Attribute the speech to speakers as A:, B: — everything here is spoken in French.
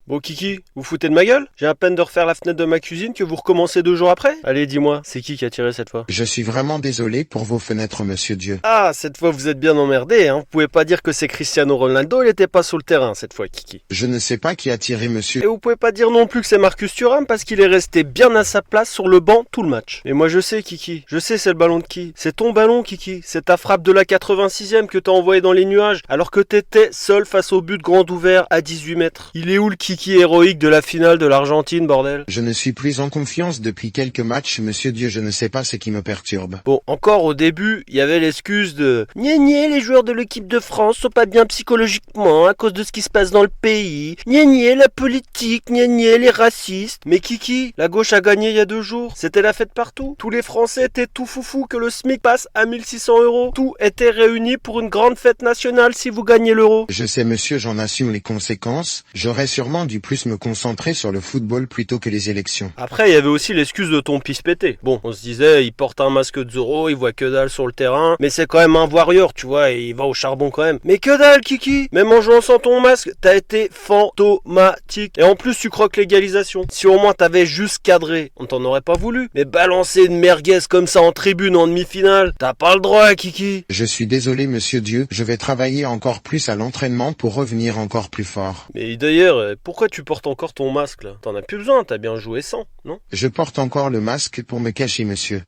A: Bon Kiki, vous foutez de ma gueule? J'ai à peine de refaire la fenêtre de ma cuisine que vous recommencez 2 jours après? Allez, dis-moi, c'est qui a tiré cette fois?
B: Je suis vraiment désolé pour vos fenêtres, monsieur Dieu.
A: Ah, cette fois vous êtes bien emmerdé, hein. Vous pouvez pas dire que c'est Cristiano Ronaldo, il était pas sur le terrain cette fois, Kiki.
B: Je ne sais pas qui a tiré, monsieur.
A: Et vous pouvez pas dire non plus que c'est Marcus Thuram parce qu'il est resté bien à sa place sur le banc tout le match. Mais moi je sais, Kiki, je sais c'est le ballon de qui? C'est ton ballon, Kiki. C'est ta frappe de la 86e que t'as envoyée dans les nuages alors que t'étais seul face au but grand ouvert à 18 mètres. Il est où le Kiki héroïque de la finale de l'Argentine, bordel?
B: Je ne suis plus en confiance depuis quelques matchs, monsieur Dieu, je ne sais pas ce qui me perturbe.
A: Bon, encore au début, il y avait l'excuse de Gné gné, les joueurs de l'équipe de France sont pas bien psychologiquement à cause de ce qui se passe dans le pays. Gné gné, la politique, gné gné, les racistes. Mais Kiki, la gauche a gagné il y a 2 jours. C'était la fête partout. Tous les Français étaient tout foufou que le SMIC passe à 1 600 €. Tout était réuni pour une grande fête nationale si vous gagnez l'euro.
B: Je sais, monsieur, j'en assume les conséquences. J'aurais sûrement dû plus me concentrer sur le football plutôt que les élections.
A: Après, il y avait aussi l'excuse de ton pisse pété. Bon, on se disait, il porte un masque de Zorro, il voit que dalle sur le terrain, mais c'est quand même un warrior, tu vois, et il va au charbon quand même. Mais que dalle, Kiki! Même en jouant sans ton masque, t'as été fantomatique. Et en plus, tu croques l'égalisation. Si au moins t'avais juste cadré, on t'en aurait pas voulu. Mais balancer une merguez comme ça en tribune en demi-finale, t'as pas le droit, Kiki.
B: Je suis désolé, monsieur Dieu, je vais travailler encore plus à l'entraînement pour revenir encore plus fort.
A: Mais d'ailleurs, pourquoi tu portes encore ton masque là? T'en as plus besoin, t'as bien joué sans, non?
B: Je porte encore le masque pour me cacher, monsieur.